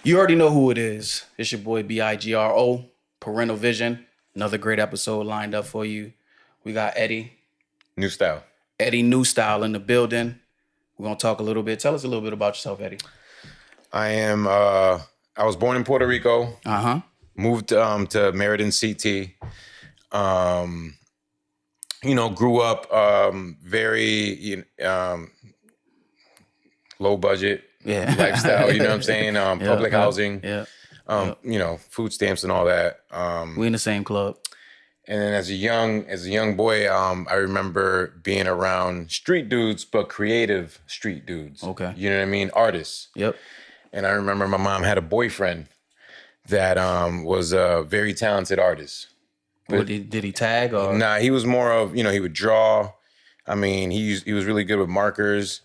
You already know who it is. It's your boy BIGRO, Parental Vision. Another great episode lined up for you. We got Eddie NewStyle. NewStyle in the building. We're going to talk a little bit. Tell us a little bit about yourself, Eddie. I was born in Puerto Rico. Moved to Meriden, CT. Grew up very low budget lifestyle, you know what I'm saying? Public housing, food stamps and all that. We in the same club. And then as a young boy, I remember being around street dudes, but creative street dudes. Okay. You know what I mean? Artists. Yep. And I remember my mom had a boyfriend that was a very talented artist. But did he tag or? Nah, he was more of, he would draw. I mean, he was really good with markers.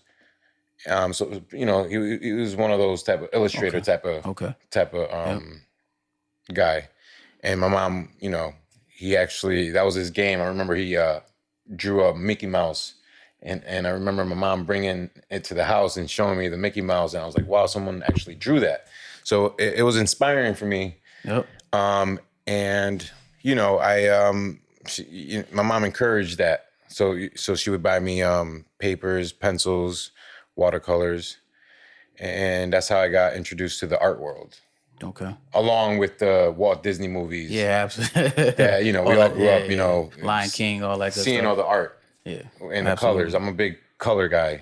He was one of those type of illustrator type of guy. And my mom, he actually, that was his game. I remember he drew a Mickey Mouse. And I remember my mom bringing it to the house and showing me the Mickey Mouse. And I was like, wow, someone actually drew that. So it was inspiring for me. Yep. My mom encouraged that. So she would buy me papers, pencils, watercolors. And that's how I got introduced to the art world. Okay. Along with the Walt Disney movies. Yeah, absolutely. That, we all grew up, Lion King, all that good seeing stuff. all the art. Yeah. And the colors. I'm a big color guy.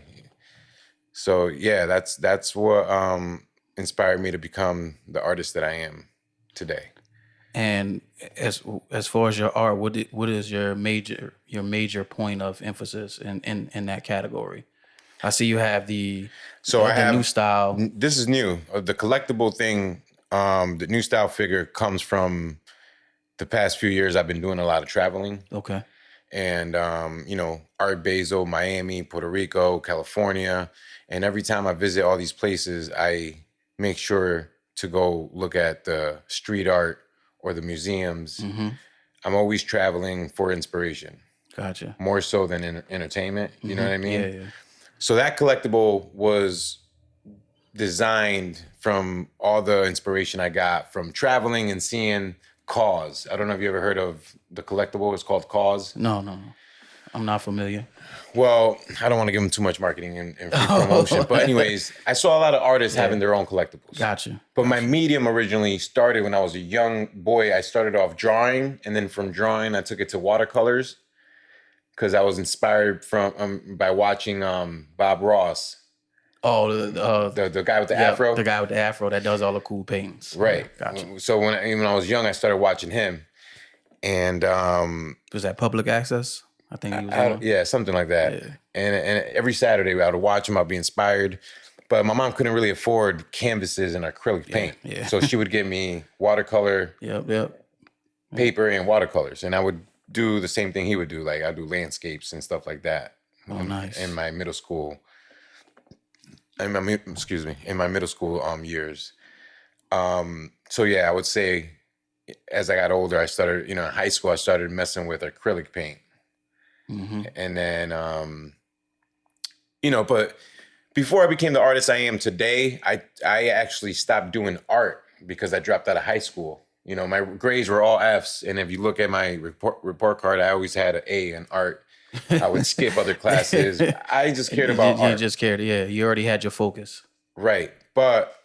So yeah, that's what inspired me to become the artist that I am today. And as far as your art, what is your major point of emphasis in that category? I see you have the NewStyle. This is new. The collectible thing, the NewStyle figure comes from the past few years. I've been doing a lot of traveling. Okay. And, Art Basel, Miami, Puerto Rico, California. And every time I visit all these places, I make sure to go look at the street art or the museums. Mm-hmm. I'm always traveling for inspiration. Gotcha. More so than entertainment. You know what I mean? Yeah. So that collectible was designed from all the inspiration I got from traveling and seeing Cause. I don't know if you ever heard of the collectible. It's called Cause. No. I'm not familiar. Well, I don't want to give them too much marketing and free promotion. But anyways, I saw a lot of artists having their own collectibles. Gotcha. But my medium originally started when I was a young boy. I started off drawing. And then from drawing, I took it to watercolors. Because I was inspired by watching Bob Ross. Oh, the guy with the afro? The guy with the afro that does all the cool paintings. Right. Gotcha. So when I was young, I started watching him. And was that public access? I think he was on. Yeah, something like that. Yeah. And every Saturday I would watch him. I'd be inspired. But my mom couldn't really afford canvases and acrylic paint. Yeah. So she would give me watercolor, paper, and watercolors. And I would do the same thing he would do. Like I do landscapes and stuff like that. Oh, nice. In my middle school. In my middle school years. So yeah, I would say as I got older, I started, in high school, I started messing with acrylic paint. Mm-hmm. And then, but before I became the artist I am today, I actually stopped doing art because I dropped out of high school. My grades were all Fs. And if you look at my report card, I always had an A in art. I would skip other classes. I just cared about art. You just cared, yeah. You already had your focus. Right. But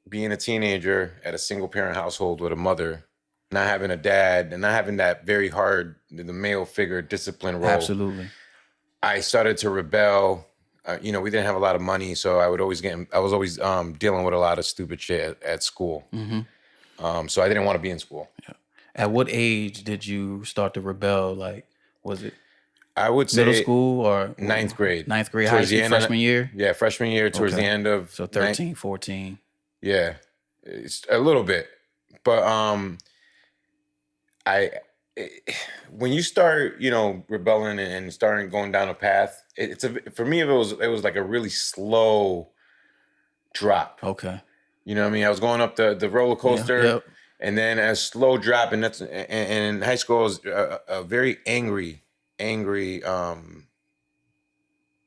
being a teenager at a single parent household with a mother, not having a dad, and not having that very hard, the male figure discipline role. Absolutely. I started to rebel. We didn't have a lot of money, so I was always dealing with a lot of stupid shit at school. Mm-hmm. So I didn't want to be in school. Yeah. At what age did you start to rebel? Like, was it I would say middle school or ninth grade? Ninth grade, high school, freshman year? Yeah, freshman year, towards the end of... So 13, 14. Yeah, it's a little bit. But when you start, rebelling and starting going down a path, for me, it was like a really slow drop. Okay. You know what I mean? I was going up the roller coaster, and then a slow drop, and in high school, I was a very angry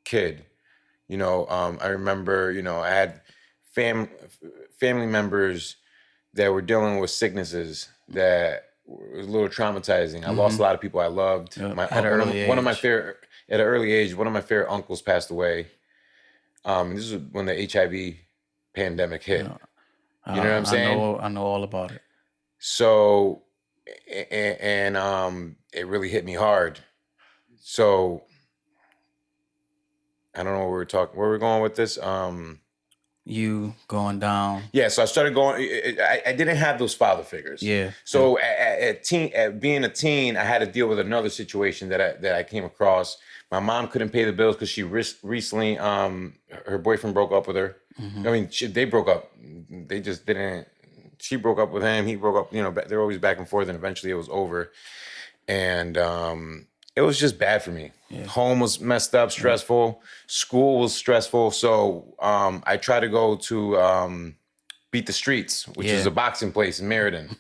kid. I remember, I had family members that were dealing with sicknesses that was a little traumatizing. I lost a lot of people I loved. At an early age. At an early age, one of my favorite uncles passed away. This was when the HIV pandemic hit. You know what I'm saying? I know all about it. So, and it really hit me hard. So, I don't know where we're going with this. You going down. Yeah, so I started going. I didn't have those father figures. Yeah. So at being a teen, I had to deal with another situation that I came across. My mom couldn't pay the bills because she recently her boyfriend broke up with her. I mean, they broke up. They just didn't. She broke up with him. He broke up. You know, they're always back and forth, and eventually it was over. And it was just bad for me. Yeah. Home was messed up, stressful. School was stressful. So I tried to go to Beat the Streets, which is a boxing place in Meriden.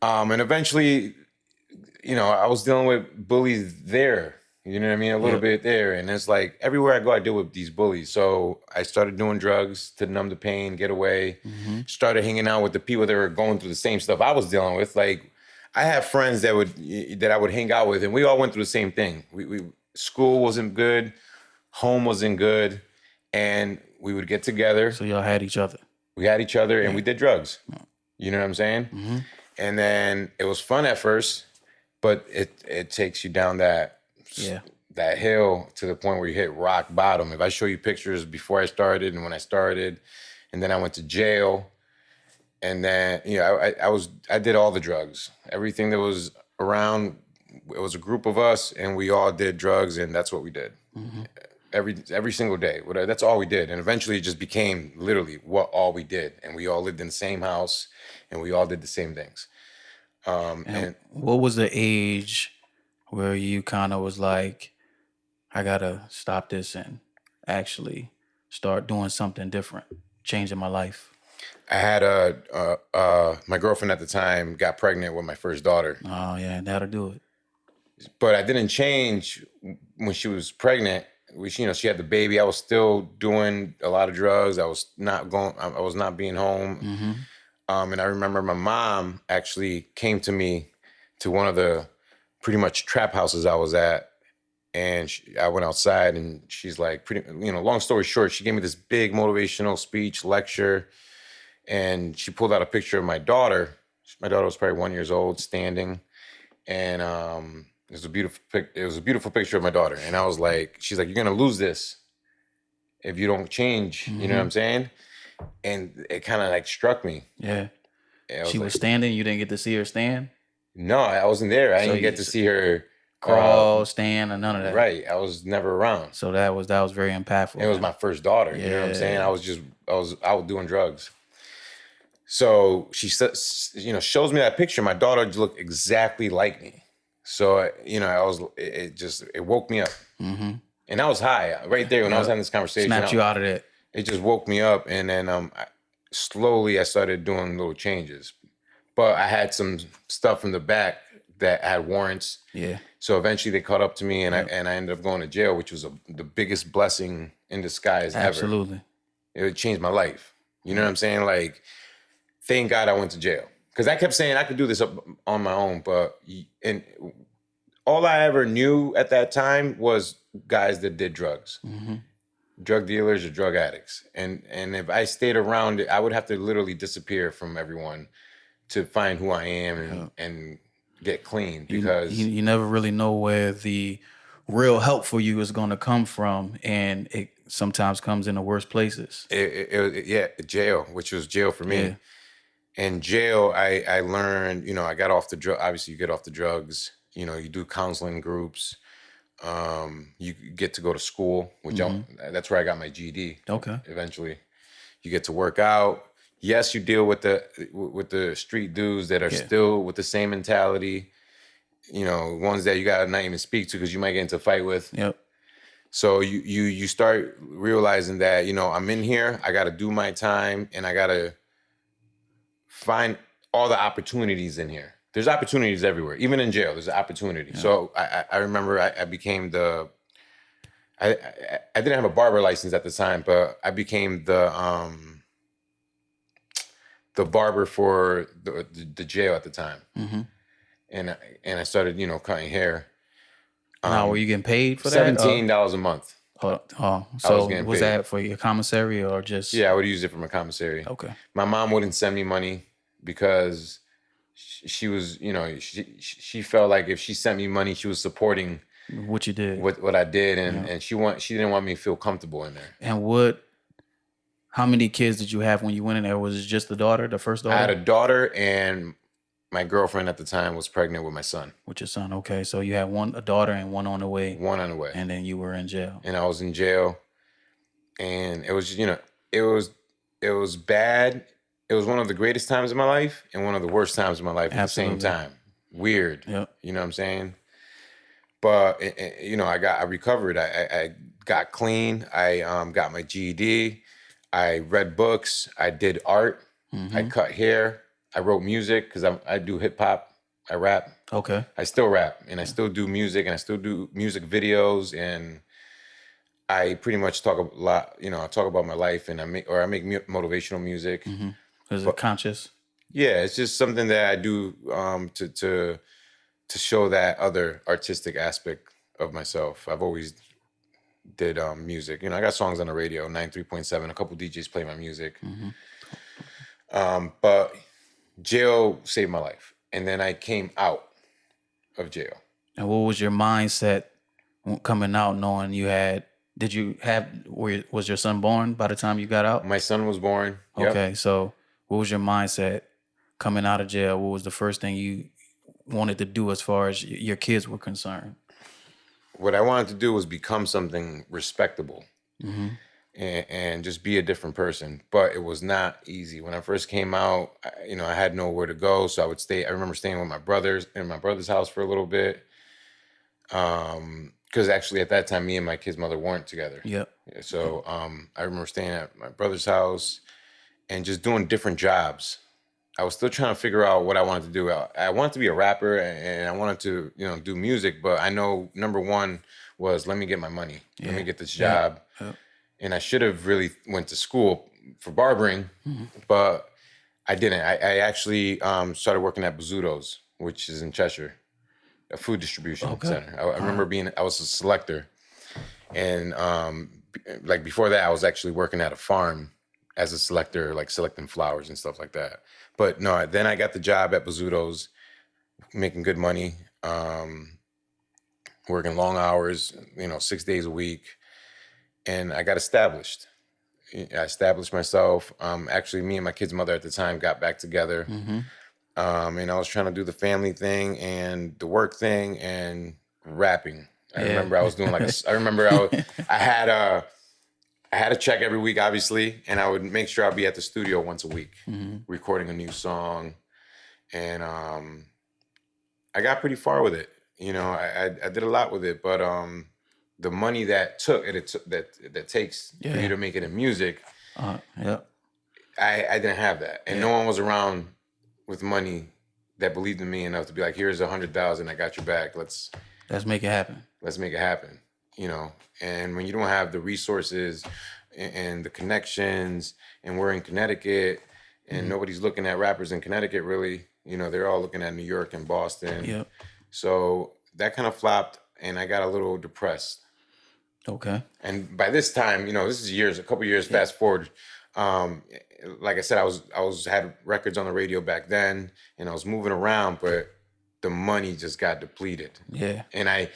And eventually, you know, I was dealing with bullies there. You know what I mean? A little bit there. And it's like everywhere I go, I deal with these bullies. So I started doing drugs to numb the pain, get away. Started hanging out with the people that were going through the same stuff I was dealing with. Like, I have friends that I would hang out with, and we all went through the same thing. School wasn't good, home wasn't good, and we would get together. So y'all had each other. We had each other, and we did drugs. You know what I'm saying? And then it was fun at first, but it takes you down that hill to the point where you hit rock bottom. If I show you pictures before I started and when I started, and then I went to jail. And then, you know, I did all the drugs. Everything that was around, it was a group of us, and we all did drugs, and that's what we did. Every single day. That's all we did. And eventually it just became literally all we did. And we all lived in the same house, and we all did the same things. And what was the age where you kind of was like, I got to stop this and actually start doing something different, changing my life? I had my girlfriend at the time got pregnant with my first daughter. Oh yeah, that'll do it. But I didn't change when she was pregnant. She had the baby. I was still doing a lot of drugs. I was not being home. And I remember my mom actually came to me to one of the pretty much trap houses I was at. And I went outside, and she's like, long story short, she gave me this big motivational speech lecture. And she pulled out a picture of my daughter. My daughter was probably 1 year old, standing, and it was a beautiful picture of my daughter. And I was like, she's like, you're gonna lose this if you don't change. You know what I'm saying? And it kind of like struck me. Yeah. She was standing. You didn't get to see her stand? No, I wasn't there. I didn't get to see her crawl, stand, or none of that. Right. I was never around. So that was very impactful. It was my first daughter. You know what I'm saying? I was out doing drugs. So she says, shows me that picture. My daughter looked exactly like me. So, it woke me up. And I was high right there when I was having this conversation. Snapped you out of that. It just woke me up. And then slowly I started doing little changes. But I had some stuff in the back that had warrants. Yeah. So eventually they caught up to me, and I ended up going to jail, which was the biggest blessing in disguise ever. Absolutely. It changed my life. You know what I'm saying? Like, thank God I went to jail. Because I kept saying I could do this on my own, and all I ever knew at that time was guys that did drugs. Drug dealers or drug addicts. And if I stayed around it, I would have to literally disappear from everyone to find who I am and get clean. Because you never really know where the real help for you is going to come from, and it sometimes comes in the worst places. Jail, which was jail for me. Yeah. In jail, I learned, I got off the drug. Obviously, you get off the drugs. You do counseling groups. You get to go to school, which that's where I got my GED. Okay. Eventually, you get to work out. Yes, you deal with the street dudes that are still with the same mentality. Ones that you gotta not even speak to because you might get into a fight with. Yep. So you start realizing that I'm in here. I got to do my time, and I got to find all the opportunities in here. There's opportunities everywhere, even in jail. There's an opportunity. Yeah. So I remember I became I didn't have a barber license at the time, but I became the the barber for the jail at the time. And I started, cutting hair. Now, were you getting paid for that? $17 a month. So was that for your commissary or just? Yeah, I would use it for my commissary. Okay. My mom wouldn't send me money because she was, she felt like if she sent me money, she was supporting what you did, what I did, and she didn't want me to feel comfortable in there. And how many kids did you have when you went in there? Was it just the daughter, the first daughter? I had a daughter, and my girlfriend at the time was pregnant with my son. With your son, okay. So you had a daughter and one on the way. One on the way. And then you were in jail. And I was in jail. And it was, it was bad. It was one of the greatest times of my life and one of the worst times of my life at the same time. Weird. Yep. You know what I'm saying? But, I recovered. I got clean. I got my GED. I read books. I did art. I cut hair. I wrote music because I do hip hop. I rap. Okay. I still rap, and I still do music, and I still do music videos, and I pretty much talk a lot. I talk about my life, and I make motivational music. Is it conscious? Yeah, it's just something that I do to show that other artistic aspect of myself. I've always did music. I got songs on the radio, 93.7. A couple DJs play my music. But jail saved my life. And then I came out of jail. And what was your mindset coming out knowing was your son born by the time you got out? My son was born. Yep. Okay, so what was your mindset coming out of jail? What was the first thing you wanted to do as far as your kids were concerned? What I wanted to do was become something respectable. And just be a different person. But it was not easy. When I first came out, I had nowhere to go. So I remember staying with my brothers in my brother's house for a little bit. Because actually at that time, me and my kid's mother weren't together. Yep. So I remember staying at my brother's house and just doing different jobs. I was still trying to figure out what I wanted to do. I wanted to be a rapper and I wanted to, do music. But I know number one was let me get my money. Yeah. Let me get this job. Yeah. And I should have really went to school for barbering, but I didn't. I actually started working at Bizzuto's, which is in Cheshire, a food distribution center. I remember I was a selector. And before that, I was actually working at a farm as a selector, like selecting flowers and stuff like that. But no, then I got the job at Bizzuto's, making good money, working long hours, 6 days a week. And I got established. I established myself. Actually, me and my kid's mother at the time got back together. And I was trying to do the family thing and the work thing and rapping. I remember I was doing I had a check every week, obviously, and I would make sure I'd be at the studio once a week, recording a new song. And I got pretty far with it. I did a lot with it, but the money that takes for you to make it in music, I didn't have that, and no one was around with money that believed in me enough to be like, "Here's $100,000, I got your back. Let's make it happen. Let's make it happen." And when you don't have the resources and the connections, and we're in Connecticut, and nobody's looking at rappers in Connecticut really, they're all looking at New York and Boston. Yep. So that kind of flopped, and I got a little depressed. Okay. And by this time, this is a couple years fast forward. Like I said, I had records on the radio back then, and I was moving around, but the money just got depleted. Yeah. And I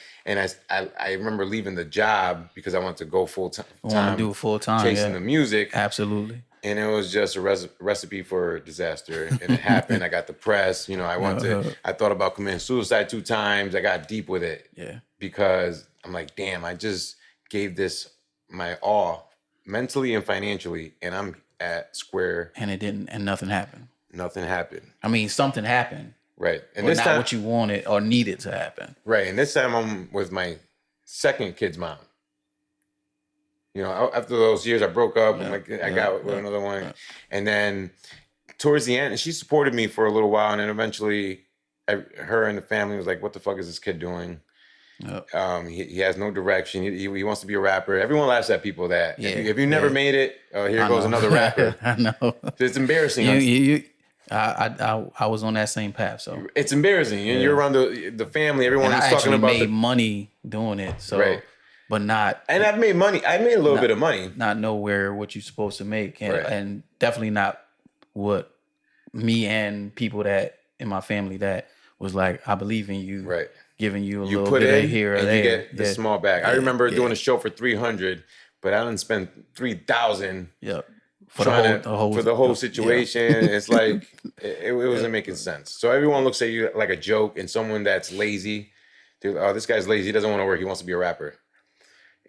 remember leaving the job because I wanted to go full time. I want to do it full time. Chasing the music. Absolutely. And it was just a recipe for disaster. And it happened. I got depressed. I thought about committing suicide 2 times. I got deep with it. Yeah. Because I'm like, damn, I just gave this my all mentally and financially, and I'm at square. And nothing happened. Nothing happened. I mean, something happened. Right. And this time, what you wanted or needed to happen. Right. And this time I'm with my second kid's mom. After those years, I broke up. I got with another one. Yeah. And then towards the end, she supported me for a little while. And then eventually her and the family was like, what the fuck is this kid doing? Yep. He has no direction. He wants to be a rapper. Everyone laughs at people that if you never made it, here goes another rapper. I know. It's embarrassing. I was on that same path, so it's embarrassing. And you're around the family. Everyone is talking about made money doing it. So, right. But not. And I've made money. I made a little bit of money. Not nowhere what you're supposed to make, and definitely not what me and people that in my family that was like, I believe in you, right? Giving you a little bit of here or and there. You get the small bag. I remember doing a show for $300, but I didn't spend $3,000. Yep. For the whole situation. It's like it wasn't making sense. So everyone looks at you like a joke, and someone that's lazy. Oh, this guy's lazy. He doesn't want to work. He wants to be a rapper.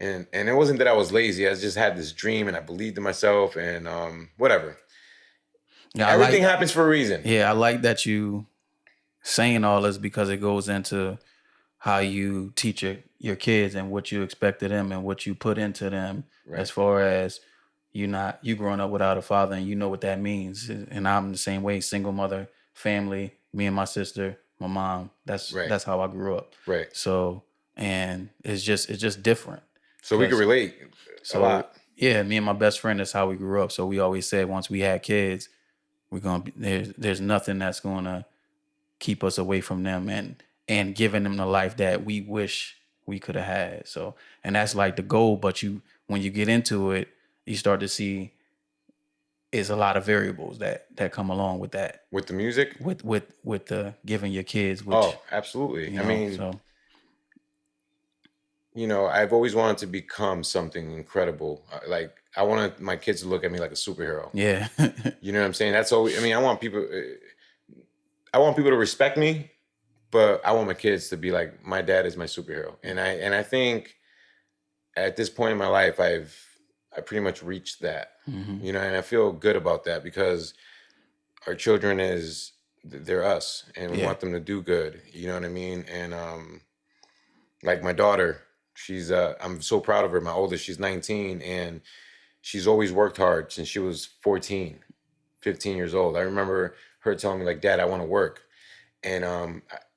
And it wasn't that I was lazy. I just had this dream, and I believed in myself, and whatever. Yeah, everything happens for a reason. Yeah, I like that you saying all this because it goes into how you teach your kids and what you expect of them and what you put into them as far as you growing up without a father and you know what that means. And I'm the same way, single mother, family, me and my sister, my mom. That's how I grew up. Right. So, and it's just different. So we can relate a lot. Yeah, me and my best friend, that's how we grew up. So we always said once we had kids, we're gonna be there's nothing that's gonna keep us away from them and giving them the life that we wish we could have had. So, and that's like the goal. But when you get into it, you start to see is a lot of variables that come along with that. With the music? With the giving your kids. Absolutely. I mean, I've always wanted to become something incredible. Like I wanted my kids to look at me like a superhero. Yeah. You know what I'm saying? That's all. I mean, I want people to respect me, but I want my kids to be like, my dad is my superhero. And I think at this point in my life, I pretty much reached that, and I feel good about that because our children they're us and we want them to do good. You know what I mean? And, like my daughter, I'm so proud of her. My oldest, she's 19 and she's always worked hard since she was 15 years old. I remember her telling me like, Dad, I want to work. And,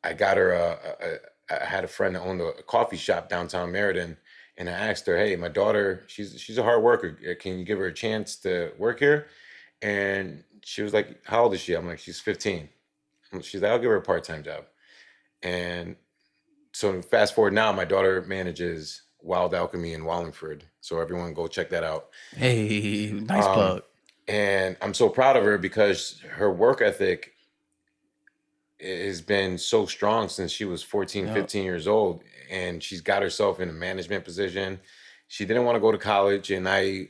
I got her, I had a friend that owned a coffee shop downtown Meriden. And I asked her, hey, my daughter, she's a hard worker. Can you give her a chance to work here? And she was like, how old is she? I'm like, she's 15. She's like, I'll give her a part-time job. And so fast forward now, my daughter manages Wild Alchemy in Wallingford. So everyone go check that out. Hey, nice plug. And I'm so proud of her because her work ethic has been so strong since she was 14, 15 years old. And she's got herself in a management position. She didn't want to go to college, and I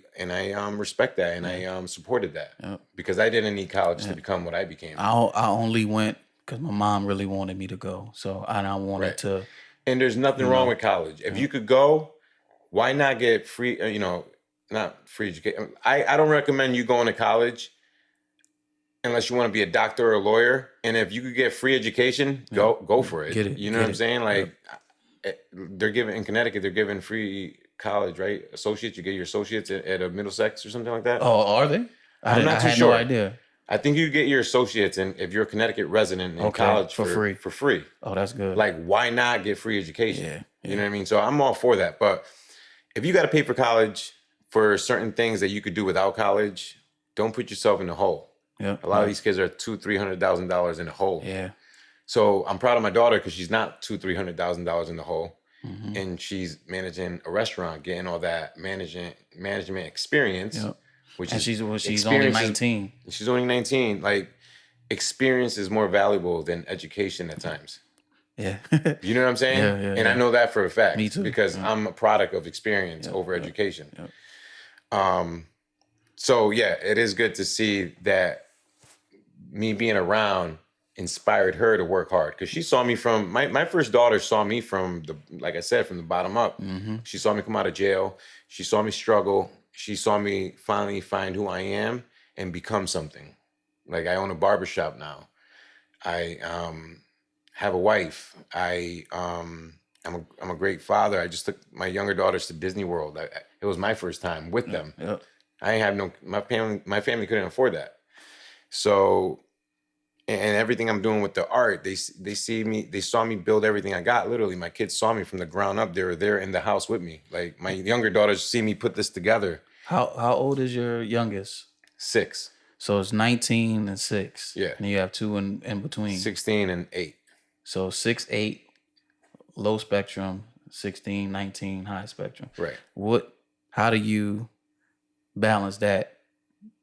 respect that, and I supported that because I didn't need college to become what I became. I only went because my mom really wanted me to go, so I wanted to. And there's nothing wrong with college. If you could go, why not get free? Not free education. I don't recommend you going to college unless you want to be a doctor or a lawyer. And if you could get free education, go for it. Get it. You know what I'm saying? Like. They're giving in Connecticut. They're giving free college, right? Associates. You get your associates at a Middlesex or something like that. Oh, are they? I'm not too sure. No idea. I think you get your associates, and if you're a Connecticut resident in college for free. For free. Oh, that's good. Like, why not get free education? Yeah. You know what I mean? So I'm all for that. But if you got to pay for college for certain things that you could do without college, don't put yourself in the hole. Yeah. A lot of these kids are $200,000-$300,000 in the hole. Yeah. So I'm proud of my daughter because she's not $200,000-$300,000 in the hole. Mm-hmm. And she's managing a restaurant, getting all that management experience. Yep. Which and is she's only 19. She's only 19. Like, experience is more valuable than education at times. Yeah. You know what I'm saying? Yeah, and I know that for a fact. Me too. Because I'm a product of experience over education. Yep. So yeah, it is good to see that me being around inspired her to work hard because she saw me from my first daughter saw me from like I said, from the bottom up. Mm-hmm. She saw me come out of jail. She saw me struggle. She saw me finally find who I am and become something. Like I own a barbershop now. I have a wife. I'm a great father. I just took my younger daughters to Disney World. It was my first time with them. Yep. I have my family couldn't afford that. So. and everything I'm doing with the art, they saw me build everything I got. Literally, my kids saw me from the ground up. They were there in the house with me. Like my younger daughters see me put this together. How old is your youngest? 6. So it's 19 and 6. Yeah. And you have 2 in between. 16 and 8. So 6, 8, low spectrum, 16, 19, high spectrum. Right. How do you balance that,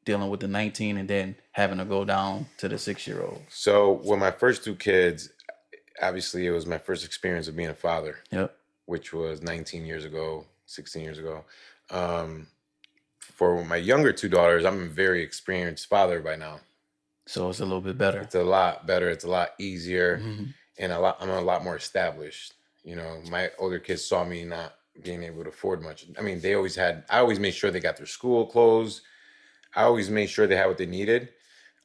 dealing with the 19 and then having to go down to the 6-year-old? So with my first 2 kids, obviously it was my first experience of being a father. Yep. Which was 19 years ago, 16 years ago. For my younger 2 daughters, I'm a very experienced father by now. So it's a little bit better. It's a lot better. It's a lot easier, and I'm a lot more established. You know, my older kids saw me not being able to afford much. I mean, I always made sure they got their school clothes. I always made sure they had what they needed.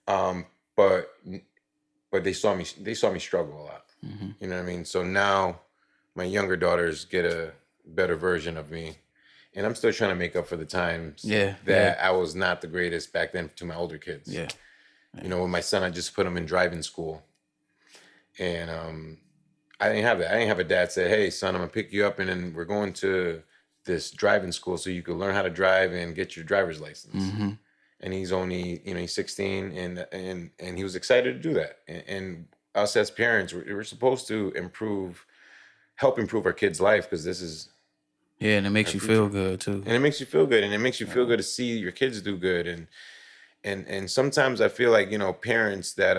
But they saw me struggle a lot. You know what I mean? So now my younger daughters get a better version of me. And I'm still trying to make up for the times that I was not the greatest back then to my older kids. Yeah. You know, with my son, I just put him in driving school. And I didn't have that. I didn't have a dad say, hey, son, I'm going to pick you up and then we're going to this driving school so you could learn how to drive and get your driver's license. And he's only, he's 16 and he was excited to do that. And us as parents, we're supposed to help improve our kids' life because this is... Yeah, and it makes you feel good too. And it makes you feel good, and it makes you feel good to see your kids do good. And sometimes I feel like, parents that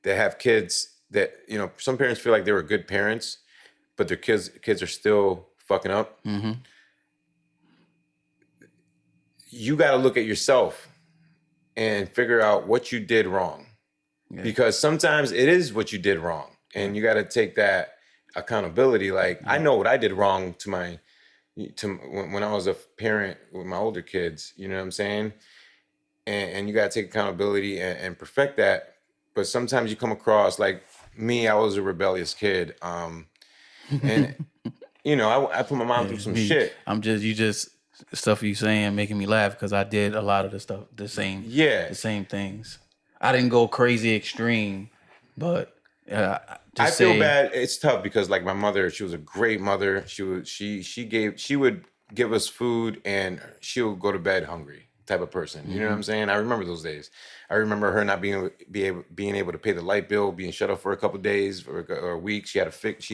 have kids that, some parents feel like they were good parents, but their kids are still fucking up. You got to look at yourself and figure out what you did wrong. Yeah. Because sometimes it is what you did wrong, and you got to take that accountability. Like, I know what I did wrong when I was a parent with my older kids, you know what I'm saying? And you got to take accountability and perfect that. But sometimes you come across, like me, I was a rebellious kid. And, I put my mom through some shit. Stuff you saying making me laugh because I did a lot of the same things. I didn't go crazy extreme, but I feel bad. It's tough because like my mother, she was a great mother. She would give us food and she would go to bed hungry type of person. You know what I'm saying? I remember those days. I remember her not being able to pay the light bill, being shut off for a couple of days or a week. She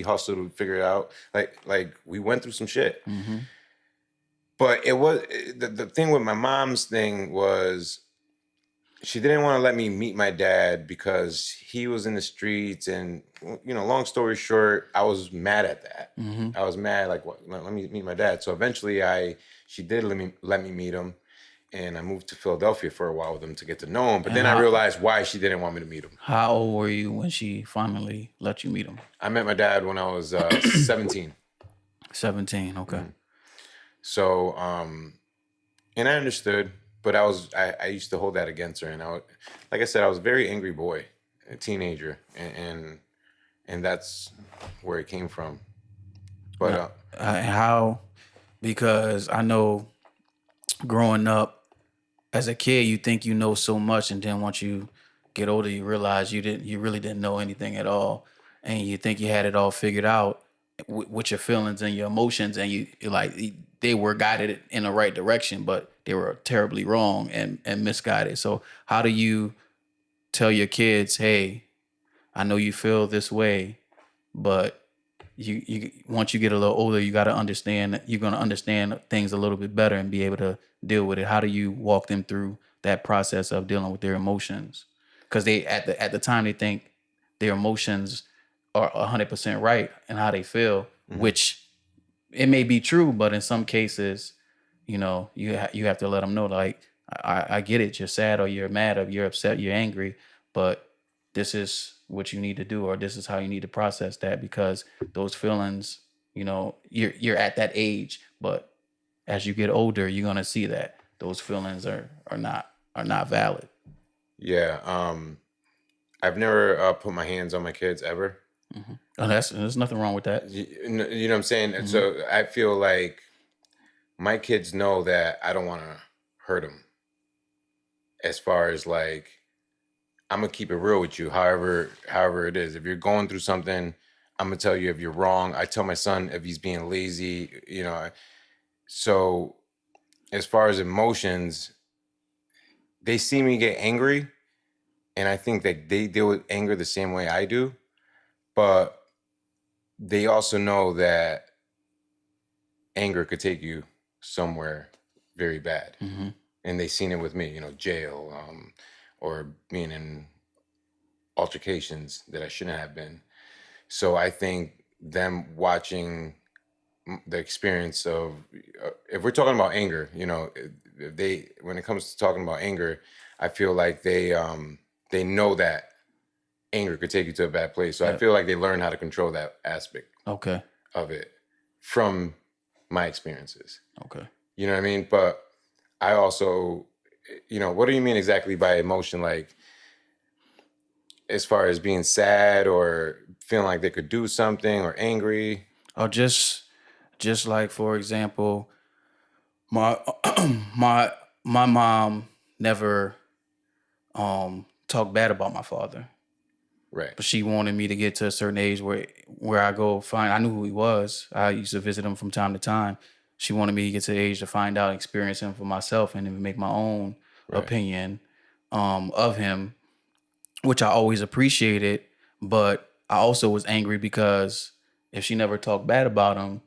hustled to figure it out. Like we went through some shit. But it was the thing with my mom's thing was she didn't want to let me meet my dad because he was in the streets. And, long story short, I was mad at that. I was mad, like, what, let me meet my dad. So eventually she did let me meet him. And I moved to Philadelphia for a while with him to get to know him. But then I realized why she didn't want me to meet him. How old were you when she finally let you meet him? I met my dad when I was 17. 17, okay. So, and I understood. But I used to hold that against her, and like I said, I was a very angry boy, a teenager, and that's where it came from. But how? Because I know, growing up as a kid, you think you know so much, and then once you get older, you realize you really didn't know anything at all, and you think you had it all figured out with your feelings and your emotions, and you like they were guided in the right direction, but they were terribly wrong and misguided. So how do you tell your kids, hey, I know you feel this way, but you once you get a little older, you got to understand, you're going to understand things a little bit better and be able to deal with it. How do you walk them through that process of dealing with their emotions? Because they at the time they think their emotions are 100% right and how they feel, which it may be true, but in some cases, you have to let them know, like, I get it. You're sad or you're mad or you're upset, you're angry, but this is what you need to do, or this is how you need to process that, because those feelings, you're at that age, but as you get older, you're going to see that those feelings are not valid. Yeah. I've never put my hands on my kids ever. Oh, there's nothing wrong with that. You know what I'm saying? So I feel like my kids know that I don't want to hurt them, as far as like I'm gonna keep it real with you. However it is. If you're going through something, I'm gonna tell you if you're wrong. I tell my son if he's being lazy, you know. So as far as emotions, they see me get angry, and I think that they deal with anger the same way I do, but they also know that anger could take you somewhere very bad. Mm-hmm. And they've seen it with me, you know, jail, or being in altercations that I shouldn't have been. So I think them watching the experience of, if we're talking about anger, you know, when it comes to talking about anger, I feel like they know that anger could take you to a bad place. So I feel like they learn how to control that aspect of it from my experiences. Okay. You know what I mean? But I also, you know, what do you mean exactly by emotion? Like, as far as being sad or feeling like they could do something or angry? Or just like, for example, my my mom never talked bad about my father. Right. But she wanted me to get to a certain age where I go find, I knew who he was. I used to visit him from time to time. She wanted me to get to the age to find out, experience him for myself, and then make my own opinion of him, which I always appreciated. But I also was angry because if she never talked bad about him,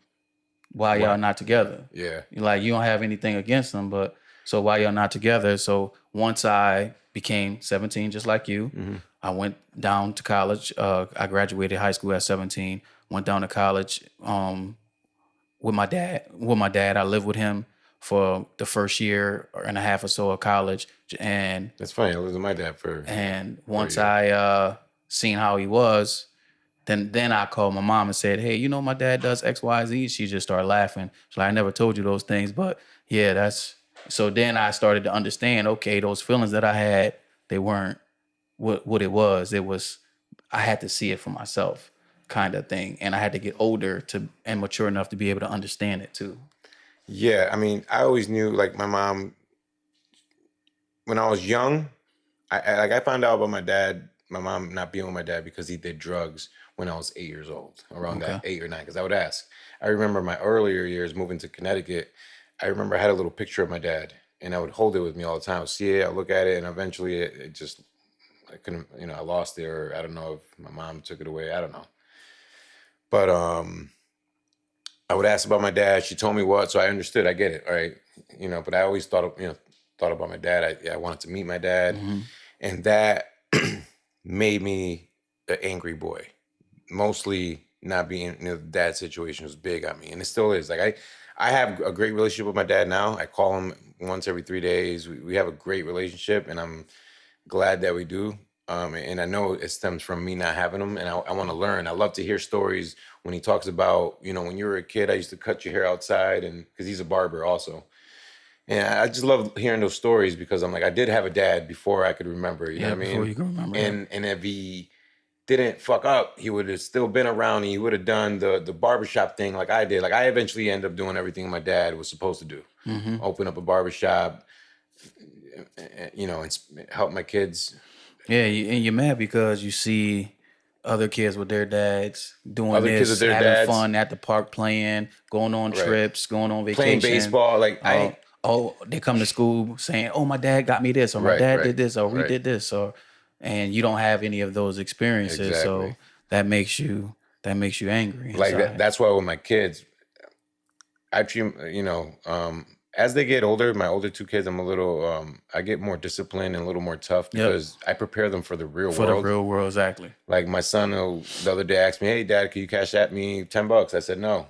why y'all not together? Yeah. Like, you don't have anything against him, but so why y'all not together? So once I became 17, just like you, I went down to college. I graduated high school at 17, went down to college with my dad. I lived with him for the first year and a half or so of college. And that's funny. I lived with my dad and once I seen how he was, then I called my mom and said, hey, you know, my dad does X, Y, Z. She just started laughing. She's like, I never told you those things, but yeah, that's... So then I started to understand, okay, those feelings that I had, they weren't what it was. It was, I had to see it for myself, kind of thing. And I had to get older and mature enough to be able to understand it too. Yeah, I mean, I always knew, like, my mom, when I was young, I found out about my mom not being with my dad because he did drugs when I was 8 years old, around that 8 or 9, because I would ask. I remember my earlier years moving to Connecticut. I remember I had a little picture of my dad, and I would hold it with me all the time. I would see it, I look at it, and eventually it just, I couldn't, you know, I lost it, or I don't know if my mom took it away. I don't know. But I would ask about my dad. She told me what, so I understood. I get it, all right? You know, but I always thought about my dad. I wanted to meet my dad, and that made me an angry boy. Mostly not being, you know, the dad situation was big on me, and it still is. Like, I have a great relationship with my dad now. I call him once every 3 days. We have a great relationship, and I'm glad that we do. And I know it stems from me not having him, and I want to learn. I love to hear stories when he talks about, you know, when you were a kid, I used to cut your hair outside, and because he's a barber also. And I just love hearing those stories because I'm like, I did have a dad before I could remember. You know what I mean? Before you can remember. And if he didn't fuck up, he would have still been around, and he would have done the barbershop thing like I did. Like, I eventually ended up doing everything my dad was supposed to do. Open up a barbershop, you know, and help my kids. Yeah, and you're mad because you see other kids with their dads doing this, having fun at the park, playing, going on trips, going on vacation, playing baseball. Like, they come to school saying, "Oh, my dad got me this," or "My dad did this," or "We did this," and you don't have any of those experiences, so that makes you angry. Like, that's why with my kids, I treat, you know, as they get older, my older two kids, I'm a little, I get more disciplined and a little more tough because I prepare them for the real world. For the real world, exactly. Like, my son the other day asked me, "Hey, Dad, can you cash at me $10?" I said, "No."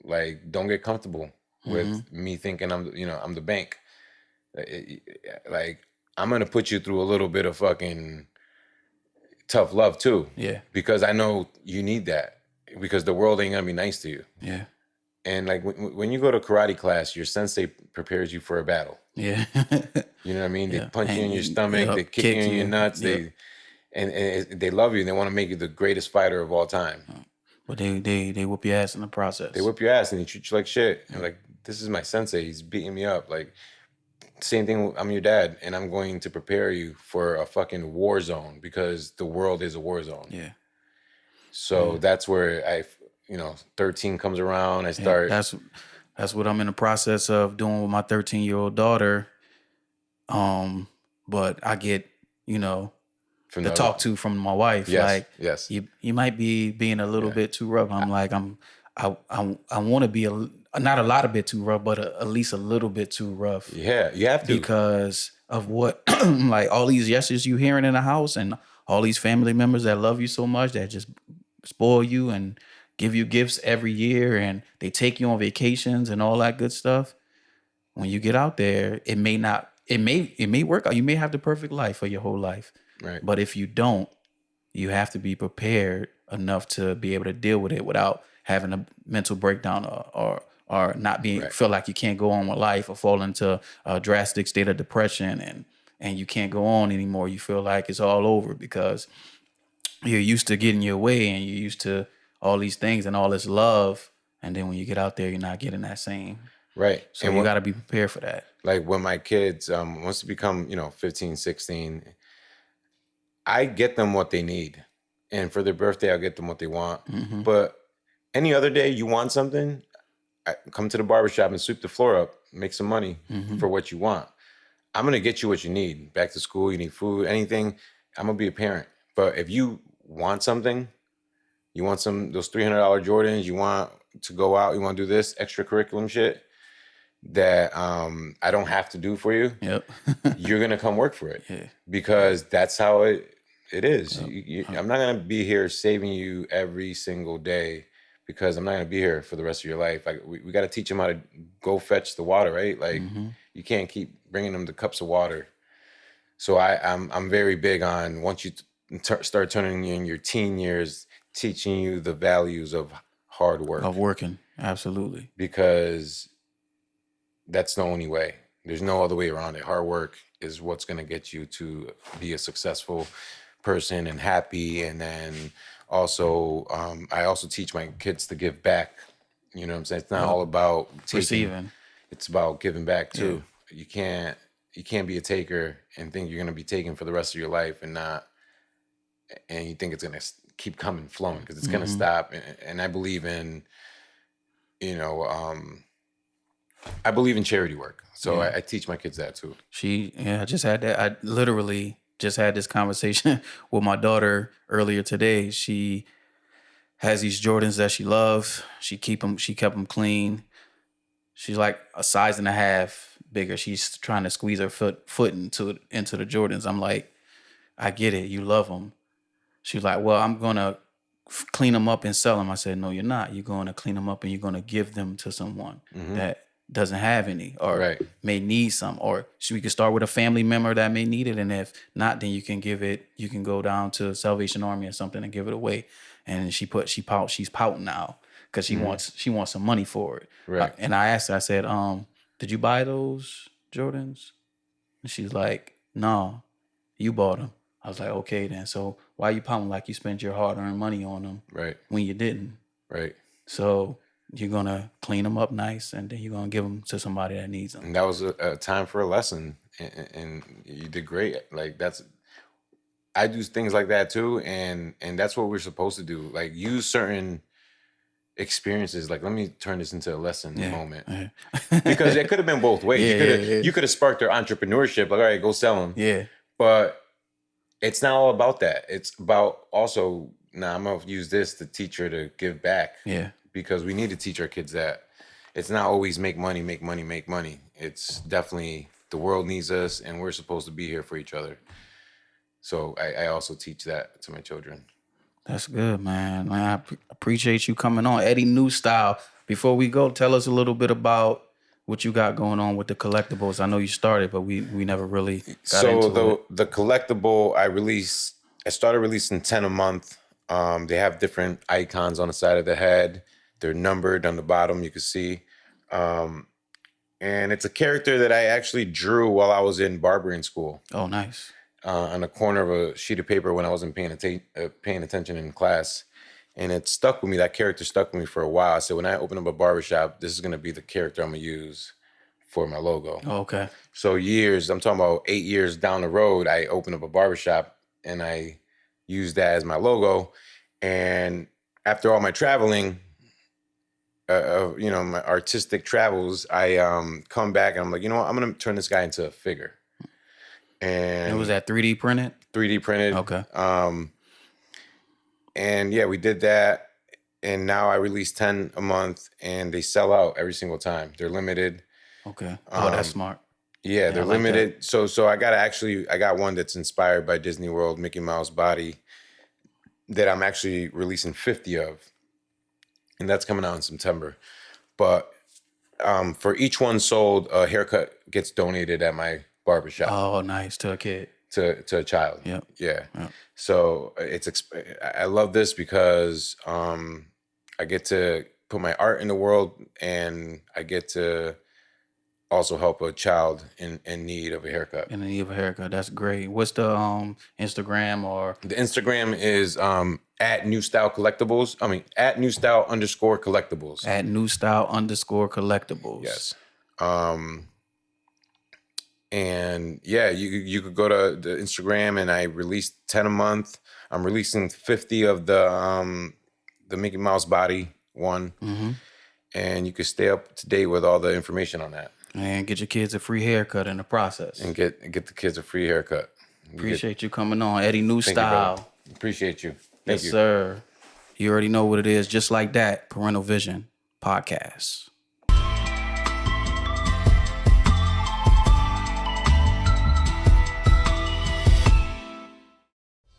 Like, don't get comfortable with me thinking I'm the bank. Like, I'm gonna put you through a little bit of fucking tough love too. Yeah. Because I know you need that, because the world ain't gonna be nice to you. Yeah. And like, when you go to karate class, your sensei prepares you for a battle. Yeah. You know what I mean? They punch you in your stomach, they kick you in your nuts, and they love you, and they want to make you the greatest fighter of all time. But they whoop your ass in the process. They whip your ass and they treat you like shit. And like, this is my sensei, he's beating me up. Like, Same thing. I'm your dad, and I'm going to prepare you for a fucking war zone because the world is a war zone. Yeah. So that's where 13 comes around. I start. That's what I'm in the process of doing with my 13-year-old daughter. But I get, the talk to from my wife. Yes, like, you might be being a little bit too rough. I'm like, I want to be not a lot of bit too rough, but at least a little bit too rough. Yeah, you have to, because of what, like all these yeses you hearing in the house, and all these family members that love you so much that just spoil you and give you gifts every year, and they take you on vacations and all that good stuff. When you get out there, it may work out. You may have the perfect life for your whole life. Right. But if you don't, you have to be prepared enough to be able to deal with it without having a mental breakdown or not being feel like you can't go on with life, or fall into a drastic state of depression and you can't go on anymore. You feel like it's all over because you're used to getting your way and you're used to all these things and all this love. And then when you get out there, you're not getting that same. Right. So you got to be prepared for that. Like when my kids, once they become, 15, 16, I get them what they need. And for their birthday, I'll get them what they want. Mm-hmm. But any other day you want something, I come to the barbershop and sweep the floor up, make some money for what you want. I'm going to get you what you need. Back to school, you need food, anything. I'm going to be a parent. But if you want something, you want those $300 Jordans, you want to go out, you want to do this extracurriculum shit that I don't have to do for you, you're going to come work for it because that's how it is. I'm not going to be here saving you every single day because I'm not going to be here for the rest of your life. Like we got to teach them how to go fetch the water, right? Like you can't keep bringing them the cups of water. So I'm very big on once you start turning in your teen years, teaching you the values of hard work. Of working, absolutely. Because that's the only way. There's no other way around it. Hard work is what's going to get you to be a successful person and happy. And then also, I also teach my kids to give back. You know what I'm saying? It's not all about receiving. It's about giving back too. Yeah. You can't be a taker and think you're going to be taken for the rest of your life and you think it's going to keep coming flowing because it's going to stop. And I believe in, I believe in charity work. So I teach my kids that too. I just had that. I literally just had this conversation with my daughter earlier today. She has these Jordans that she loves. She kept them clean. She's like a size and a half bigger. She's trying to squeeze her foot into the Jordans. I'm like, I get it. You love them. She's like, well, I'm going to clean them up and sell them. I said, no, you're not. You're going to clean them up and you're going to give them to someone that doesn't have any or may need some. Or we could start with a family member that may need it. And if not, then you can go down to Salvation Army or something and give it away. And she's pouting now because she wants some money for it. Right. And I asked her, I said, did you buy those Jordans? And she's like, no, you bought them. I was like, okay, then. So why you pouting like you spent your hard-earned money on them when you didn't? Right. So you're going to clean them up nice, and then you're going to give them to somebody that needs them. And that was a time for a lesson, and you did great. Like, I do things like that too, and that's what we're supposed to do. Like, use certain experiences. Like, let me turn this into a lesson moment. Because it could have been both ways. You could have sparked their entrepreneurship, like, all right, go sell them. Yeah. But it's not all about that. It's about also, I'm going to use this to teach her to give back. Yeah. Because we need to teach our kids that it's not always make money, make money, make money. It's definitely the world needs us and we're supposed to be here for each other. So I also teach that to my children. That's good, man. I appreciate you coming on. Eddie NewStyle. Before we go, tell us a little bit about what you got going on with the collectibles. I know you started, but we never really got into it. So the collectible I started releasing 10 a month. They have different icons on the side of the head. They're numbered on the bottom, you can see. And it's a character that I actually drew while I was in barbering school. Oh, nice. On the corner of a sheet of paper when I wasn't paying attention in class. And it stuck with me. That character stuck with me for a while. I said, when I open up a barbershop, this is going to be the character I'm going to use for my logo. Okay. So I'm talking about 8 years down the road, I opened up a barbershop and I used that as my logo. And after all my traveling, my artistic travels, I come back and I'm like, you know what, I'm going to turn this guy into a figure. And was that 3D printed? 3D printed. Okay. And yeah, we did that. And now I release 10 a month and they sell out every single time. They're limited. Okay. Oh, that's smart. Yeah, they're limited. So I got one that's inspired by Disney World, Mickey Mouse body that I'm actually releasing 50 of. And that's coming out in September. But for each one sold, a haircut gets donated at my barbershop. Oh, nice. To a kid. To a child. Yep. Yeah. So I love this because I get to put my art in the world and I get to also help a child in need of a haircut. In need of a haircut. That's great. What's the Instagram or? The Instagram is at NewStyle Collectibles. At NewStyle_collectibles. At NewStyle_collectibles. Yes. And yeah, you could go to the Instagram and I release 10 a month. I'm releasing 50 of the Mickey Mouse body one. Mm-hmm. And you can stay up to date with all the information on that. And get your kids a free haircut in the process. And get the kids a free haircut. Appreciate you coming on, Eddie NewStyle. Appreciate you. Thank you. Yes, sir. You already know what it is. Just like that, Parental Vision Podcast.